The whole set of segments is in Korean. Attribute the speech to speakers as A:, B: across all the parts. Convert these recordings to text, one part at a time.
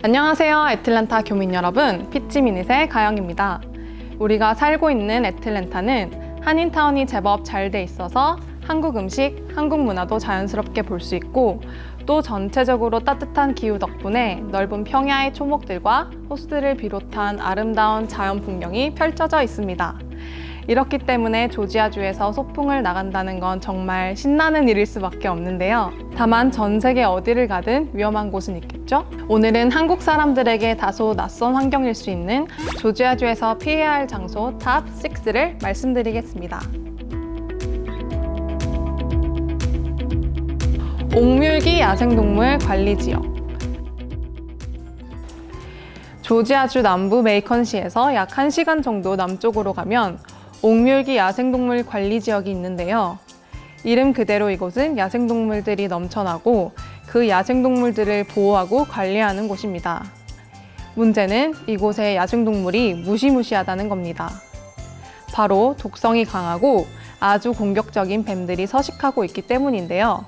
A: 안녕하세요, 애틀랜타 교민 여러분. 피치미닛의 가영입니다. 우리가 살고 있는 애틀랜타는 한인타운이 제법 잘 돼 있어서 한국 음식, 한국 문화도 자연스럽게 볼 수 있고, 또 전체적으로 따뜻한 기후 덕분에 넓은 평야의 초목들과 호수들을 비롯한 아름다운 자연 풍경이 펼쳐져 있습니다. 이렇기 때문에 조지아주에서 소풍을 나간다는 건 정말 신나는 일일 수밖에 없는데요. 다만 전 세계 어디를 가든 위험한 곳은 있겠죠? 오늘은 한국 사람들에게 다소 낯선 환경일 수 있는 조지아주에서 피해야 할 장소 탑 6를 말씀드리겠습니다. 옥뮬기 야생동물 관리지역. 조지아주 남부 메이컨시에서 약 1시간 정도 남쪽으로 가면 옥뮬기 야생동물 관리지역이 있는데요. 이름 그대로 이곳은 야생동물들이 넘쳐나고 그 야생동물들을 보호하고 관리하는 곳입니다. 문제는 이곳의 야생동물이 무시무시하다는 겁니다. 바로 독성이 강하고 아주 공격적인 뱀들이 서식하고 있기 때문인데요.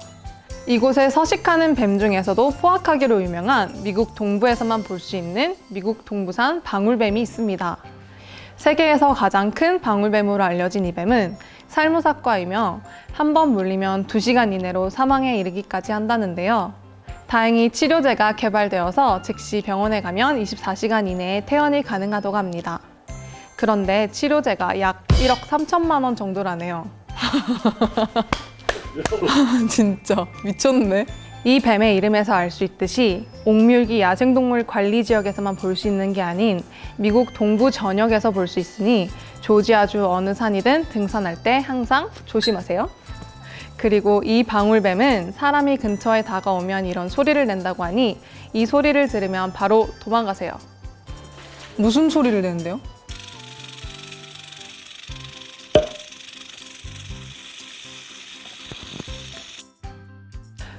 A: 이곳에 서식하는 뱀 중에서도 포악하기로 유명한 미국 동부에서만 볼 수 있는 미국 동부산 방울뱀이 있습니다. 세계에서 가장 큰 방울뱀으로 알려진 이 뱀은 살모사과이며 한 번 물리면 2시간 이내로 사망에 이르기까지 한다는데요. 다행히 치료제가 개발되어서 즉시 병원에 가면 24시간 이내에 퇴원이 가능하다고 합니다. 그런데 치료제가 약 1억 3천만 원 정도라네요. 진짜 미쳤네. 이 뱀의 이름에서 알 수 있듯이 옥뮬기 야생동물 관리지역에서만 볼 수 있는 게 아닌 미국 동부 전역에서 볼 수 있으니 조지아주 어느 산이든 등산할 때 항상 조심하세요. 그리고 이 방울뱀은 사람이 근처에 다가오면 이런 소리를 낸다고 하니 이 소리를 들으면 바로 도망가세요. 무슨 소리를 내는데요?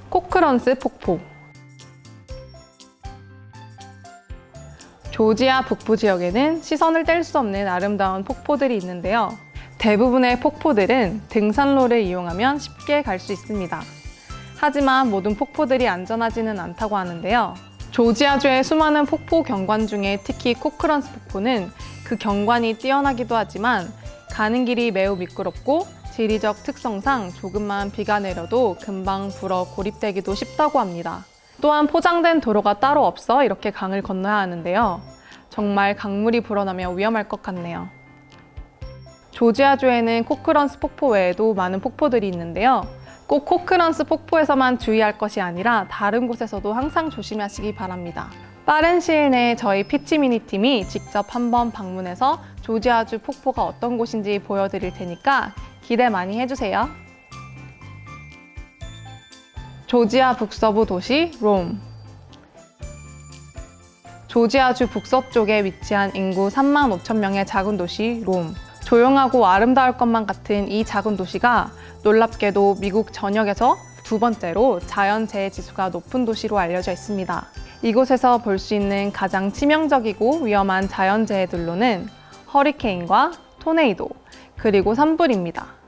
A: 코크런스 폭포. 조지아 북부 지역에는 시선을 뗄 수 없는 아름다운 폭포들이 있는데요. 대부분의 폭포들은 등산로를 이용하면 쉽게 갈 수 있습니다. 하지만 모든 폭포들이 안전하지는 않다고 하는데요. 조지아주의 수많은 폭포 경관 중에 특히 코크런스 폭포는 그 경관이 뛰어나기도 하지만 가는 길이 매우 미끄럽고 지리적 특성상 조금만 비가 내려도 금방 불어 고립되기도 쉽다고 합니다. 또한 포장된 도로가 따로 없어 이렇게 강을 건너야 하는데요. 정말 강물이 불어나면 위험할 것 같네요. 조지아주에는 코크런스 폭포 외에도 많은 폭포들이 있는데요. 꼭 코크런스 폭포에서만 주의할 것이 아니라 다른 곳에서도 항상 조심하시기 바랍니다. 빠른 시일 내에 저희 피치미닛 팀이 직접 한번 방문해서 조지아주 폭포가 어떤 곳인지 보여드릴 테니까 기대 많이 해주세요. 조지아 북서부 도시 롬. 조지아주 북서쪽에 위치한 인구 3만 5천 명의 작은 도시 롬. 조용하고 아름다울 것만 같은 이 작은 도시가 놀랍게도 미국 전역에서 2번째로 자연재해 지수가 높은 도시로 알려져 있습니다. 이곳에서 볼 수 있는 가장 치명적이고 위험한 자연재해들로는 허리케인과 토네이도, 그리고 산불입니다.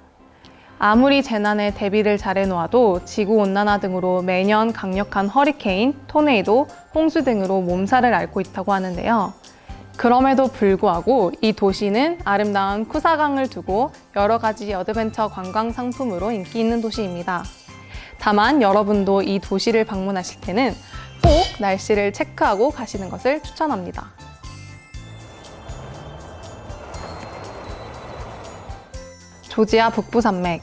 A: 아무리 재난에 대비를 잘해놓아도 지구온난화 등으로 매년 강력한 허리케인, 토네이도, 홍수 등으로 몸살을 앓고 있다고 하는데요. 그럼에도 불구하고 이 도시는 아름다운 쿠사강을 두고 여러 가지 어드벤처 관광 상품으로 인기 있는 도시입니다. 다만 여러분도 이 도시를 방문하실 때는 꼭 날씨를 체크하고 가시는 것을 추천합니다. 조지아 북부산맥.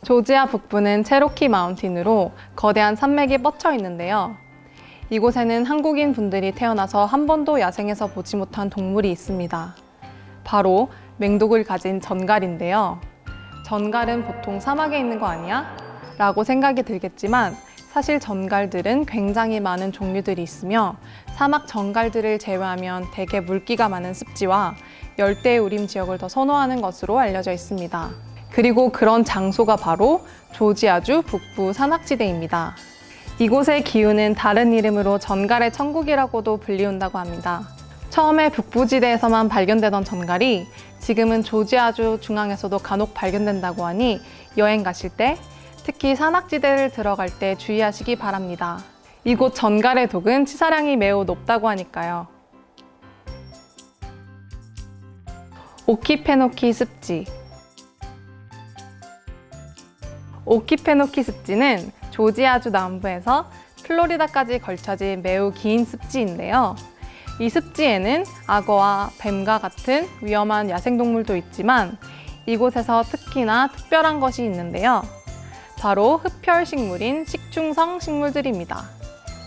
A: 조지아 북부는 체로키 마운틴으로 거대한 산맥이 뻗쳐 있는데요. 이곳에는 한국인 분들이 태어나서 한 번도 야생에서 보지 못한 동물이 있습니다. 바로 맹독을 가진 전갈인데요. 전갈은 보통 사막에 있는 거 아니야? 라고 생각이 들겠지만 사실 전갈들은 굉장히 많은 종류들이 있으며 사막 전갈들을 제외하면 대개 물기가 많은 습지와 열대우림 지역을 더 선호하는 것으로 알려져 있습니다. 그리고 그런 장소가 바로 조지아주 북부 산악지대입니다. 이곳의 기후는 다른 이름으로 전갈의 천국이라고도 불리운다고 합니다. 처음에 북부지대에서만 발견되던 전갈이 지금은 조지아주 중앙에서도 간혹 발견된다고 하니 여행 가실 때 특히 산악지대를 들어갈 때 주의하시기 바랍니다. 이곳 전갈의 독은 치사량이 매우 높다고 하니까요. 오키페노키 습지. 오키페노키 습지는 조지아주 남부에서 플로리다까지 걸쳐진 매우 긴 습지인데요. 이 습지에는 악어와 뱀과 같은 위험한 야생동물도 있지만 이곳에서 특히나 특별한 것이 있는데요. 바로 흡혈식물인 식충성 식물들입니다.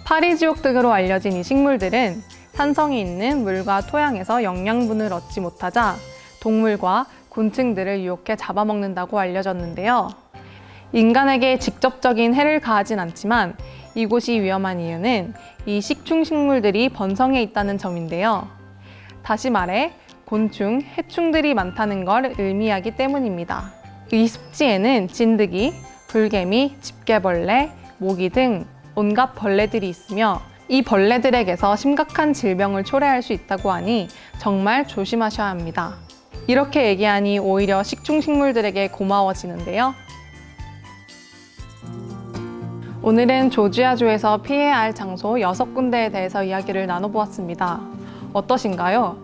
A: 파리지옥 등으로 알려진 이 식물들은 산성이 있는 물과 토양에서 영양분을 얻지 못하자 동물과 곤충들을 유혹해 잡아먹는다고 알려졌는데요. 인간에게 직접적인 해를 가하진 않지만 이곳이 위험한 이유는 이 식충식물들이 번성해 있다는 점인데요. 다시 말해 곤충, 해충들이 많다는 걸 의미하기 때문입니다. 이 습지에는 진드기, 불개미, 집게벌레, 모기 등 온갖 벌레들이 있으며 이 벌레들에게서 심각한 질병을 초래할 수 있다고 하니 정말 조심하셔야 합니다. 이렇게 얘기하니 오히려 식충식물들에게 고마워지는데요. 오늘은 조지아주에서 피해야 할 장소 6군데에 대해서 이야기를 나눠보았습니다. 어떠신가요?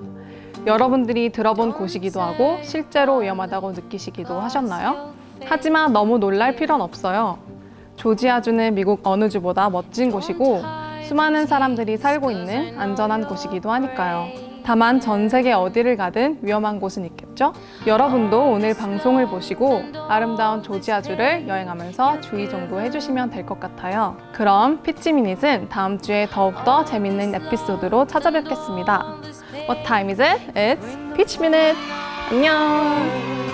A: 여러분들이 들어본 곳이기도 하고 실제로 위험하다고 느끼시기도 하셨나요? 하지만 너무 놀랄 필요는 없어요. 조지아주는 미국 어느 주보다 멋진 곳이고 수많은 사람들이 살고 있는 안전한 곳이기도 하니까요. 다만 전 세계 어디를 가든 위험한 곳은 있겠죠? 여러분도 오늘 방송을 보시고 아름다운 조지아주를 여행하면서 주의 정도 해주시면 될 것 같아요. 그럼 피치미닛은 다음 주에 더욱더 재밌는 에피소드로 찾아뵙겠습니다. What time is it? It's Pitch Minute! 안녕!